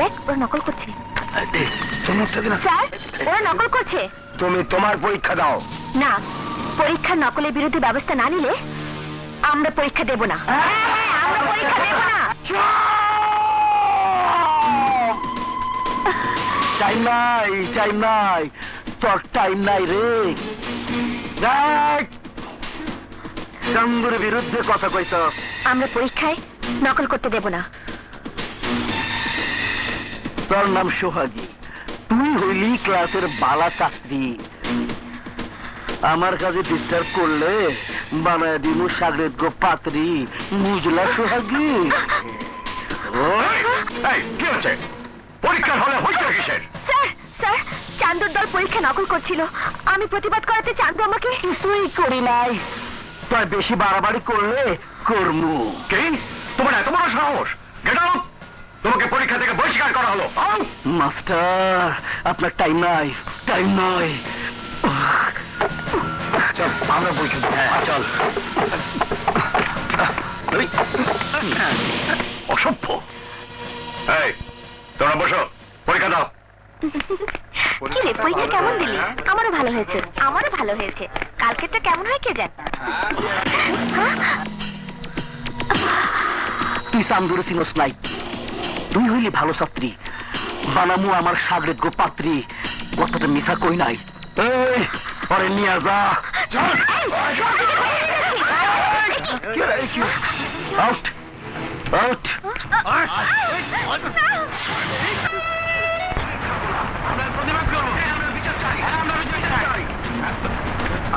দেখ ওরা নকল করছে। স্যার ওরা নকল করছে। তুমি তোমার পরীক্ষা দাও। না, পরীক্ষার নকলের বিরুদ্ধে ব্যবস্থা না নিলে আমরা পরীক্ষা দেব না। আমরা পরীক্ষা দেব না। টাইম নাই তোর টাইম নাই রে। চান্দুর বিরুদ্ধে কথা কইছ। আমরা পরীক্ষায় নকল করতে দেব না। তোর নাম সোহাগী, তুই হইলি ক্লাসের বালা ছাত্রী। আমার কাছে ডিস্টার্ব করলে বানায় দিমু সাগরেদ গো পাত্রী, বুঝলা সোহাগী? কি হচ্ছে? পরীক্ষার হলে হইছে কিসের? স্যার স্যার চান্দুর দল পরীক্ষা নকল করছিল, আমি প্রতিবাদ করাতে চান্দু আমাকে কিছুই করি নাই। তুই বেশি বাড়াবাড়ি করলে করমু। কি তোমার এত বড় সাহস? Get out! তোমাকে পরীক্ষা থেকে বহিষ্কার করা হলো। মাস্টার আপনার টাইম নাই। চল আমরা পরীক্ষা দেব। চল। অসভ্য। এই তোমরা বসো, পরীক্ষা দাও। কি রে, পরীক্ষা কেমন দিলি? আমারও ভালো হয়েছে। কালকেরটা কেমন হয় কে জানে। তুই চান্দুরে চিনস নাই। তুই হইলি ভালো ছাত্রী, বানামু আমার সাগরেদ গো পাত্রী। কতটা মিশা কই নাই। এই পরে নিয়ে যা। Out out.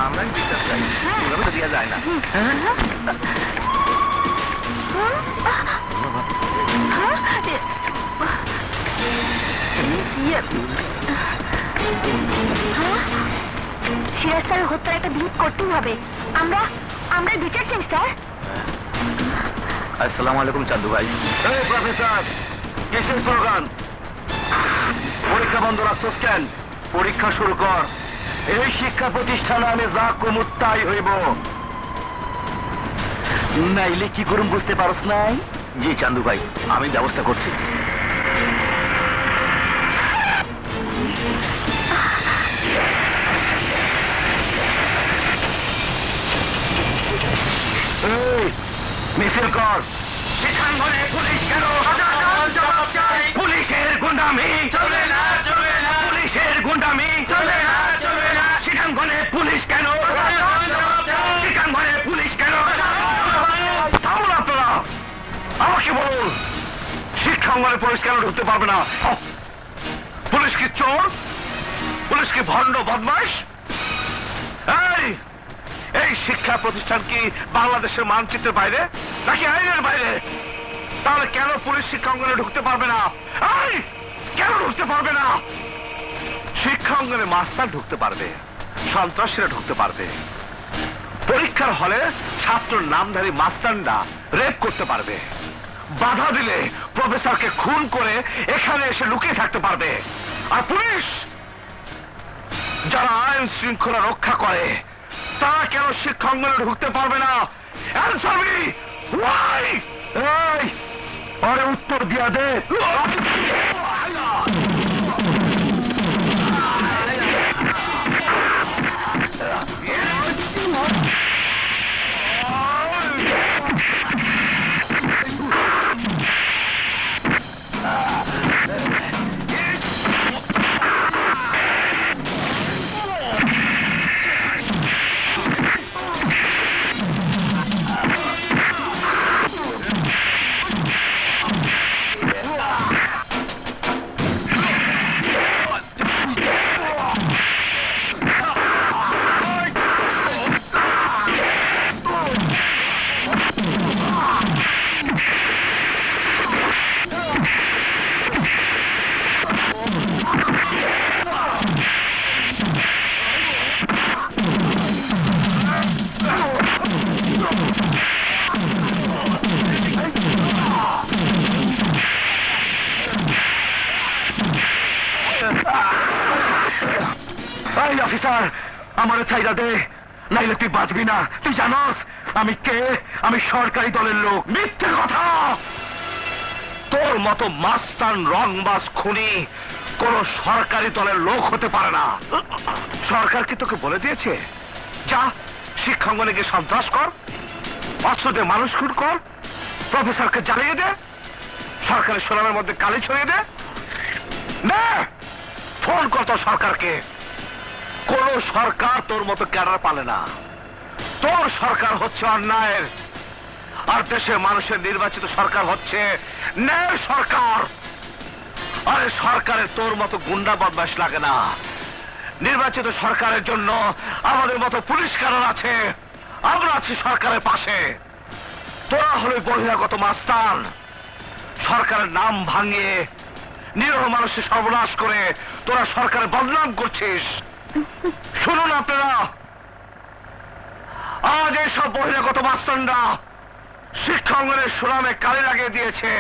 আমরা বিচার চাই, এভাবে তো দেওয়া যায় না। সিরাজ স্যারের হত্যার একটা বিহিত করতেই হবে। আমরা বিচার চাই স্যার। আসসালামু আলাইকুম চান্দু ভাই। এই প্রফেসর, কিসের স্লোগান? পরীক্ষা বন্ধ রাখছস কেন? পরীক্ষা শুরু কর। এই শিক্ষা প্রতিষ্ঠানে আমি যা কমু তাই হইব। নাইলে কি করুম বুঝতে পারস নাই? জি চান্দু ভাই, আমি ব্যবস্থা করছি। মিছিল কর। শিক্ষাঙ্গনে পুলিশ কেন? পুলিশের গুন্ডামি চলে না, পুলিশের গুন্ডামি চলে না। শিক্ষাঙ্গনে পুলিশ কেন? শিক্ষাঙ্গনে পুলিশ কেন? আপনারা আমাকে বলুন, শিক্ষাঙ্গনে পুলিশ কেন ঢুকতে পারবে না? পুলিশ কি চোর? পুলিশ কি ভণ্ড বদমাশ? এই শিক্ষা প্রতিষ্ঠান কি বাংলাদেশের মানচিত্রের বাইরে নাকি আইনের বাইরে? তাহলে কেন পুলিশ শিক্ষাঙ্গনে ঢুকতে পারবে না? কেন ঢুকতে পারবে না? শিক্ষাঙ্গনে মাস্টার ঢুকতে পারবে, সন্ত্রাসীরা ঢুকতে পারবে। পরীক্ষার হলে ছাত্র নামধারী মাস্টাররা রেপ করতে পারবে। বাধা দিলে প্রফেসরকে খুন করে এখানে এসে লুকিয়ে থাকতে পারবে। আর পুলিশ, যারা আইন শৃঙ্খলা রক্ষা করে, তারা কেন শিক্ষাঙ্গনে ঢুকতে পারবে না? Answer me, why? এই আরে উত্তর দিয়া দে। অফিসার, আমার ছাইরা দে, নাইলে তুই বাঁচবি না। তুই জানোস আমি কে? আমি সরকারি দলের লোক। মিথ্যে কথা! তোর তোর মতো মাস্তান রংবাজ খুনি কোন সরকারি দলের লোক হতে পারে না। সরকার কি তোকে বলে দিয়েছে যা শিক্ষাঙ্গনে গিয়ে সন্ত্রাস কর, অস্ত্র দিয়ে মানুষ খুন কর, প্রফেসরকে জ্বালিয়ে দে, সরকারের সুনামের মধ্যে কালি ছড়িয়ে দে? না, ফোন কর তোর সরকারকে। কোন সরকার তোর মতো ক্যাডার পালে না। তোর সরকার হচ্ছে অন্যায়ের, আর দেশের মানুষের নির্বাচিত সরকার হচ্ছে ন্যায়ের সরকার। আরে সরকারের তোর মতো গুন্ডা বদমাশ লাগে না। নির্বাচিত সরকারের জন্য আমাদের মতো পুলিশ ক্যাডার আছে, আমরা আছি সরকারের পাশে। তোরা হলে বহিরাগত মাস্তান, সরকারের নাম ভাঙিয়ে নিরীহ মানুষের সর্বনাশ করে তোরা সরকারের বদনাম করছিস। শুনুন আপনারা, আজ এইসব বহিরাগত মাস্তানরা শিক্ষাঙ্গনের সুনামে কালি লাগিয়ে দিয়েছে।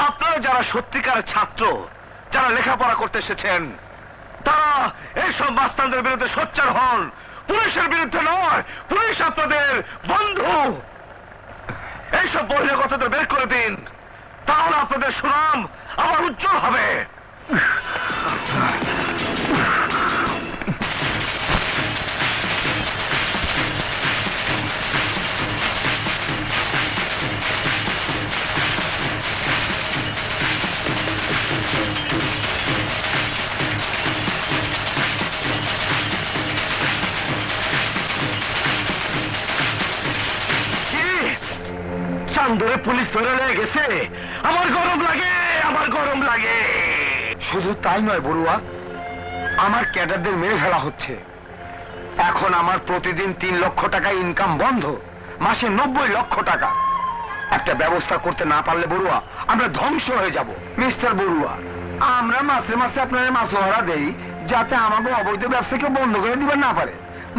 আপনারা যারা সত্যিকারের ছাত্র, যারা লেখাপড়া করতে এসেছেন, তারা এইসব মাস্তানদের বিরুদ্ধে সোচ্চার হন। পুলিশের বিরুদ্ধে নয়, পুলিশ আপনাদের বন্ধু। এইসব বহিরাগতদের বের করে দিন, তাহলে আপনাদের সুনাম আবার উজ্জ্বল হবে। চান্দরে পুলিশ ধরে নিয়ে গেছে। আমার গরম লাগে, আমার গরম লাগে। শুধু তাই নয় বড়ুয়া, আমার ক্যাডারদের মেরে ফেলা হচ্ছে। এখন আমার প্রতিদিন 3 লক্ষ টাকা ইনকাম বন্ধ, মাসে 90 লক্ষ টাকা। একটা ব্যবস্থা করতে না পারলে বড়ুয়া আমরা ধ্বংস হয়ে যাব। মিস্টার বড়ুয়া, আমরা মাসে মাসে আপনার মাসোহারা দেই যাতে আমাকে অবৈধ ব্যবসাকে বন্ধ করে দিবার না পারে।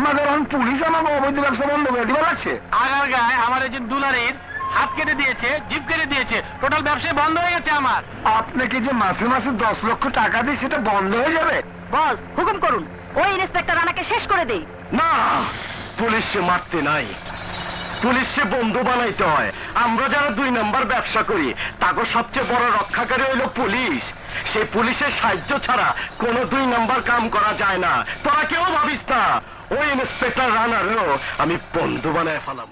মাদের এখন পুলিশ আমাকে অবৈধ ব্যবসা বন্ধ করে দিবার লাগছে। আগার গায়ে আমার একজন দুলারির হাত কেটে দিয়েছে, জিপ কেটে দিয়েছে, টোটাল ব্যবসায় বন্ধ হয়ে গেছে আমার। আপনাকে যে মাসে মাসে 10 লক্ষ টাকা দিই সেটা বন্ধ হয়ে যাবে? বস হুকুম করুন, ওই ইন্সপেক্টর রানাকে শেষ করে দেই। না, পুলিশে মারতে নাই, পুলিশে বন্ধু বানাইতে হয়। আমরা যারা 2 নাম্বার ব্যবসা করি তাকে সবচেয়ে বড় রক্ষাকারী হইল পুলিশ। সেই পুলিশের সাহায্য ছাড়া কোনো 2 নাম্বার কাম করা যায় না। তোরা কেউ ভাবিস না, ওই ইন্সপেক্টর রানারও আমি বন্ধু বানায় ফেলাম।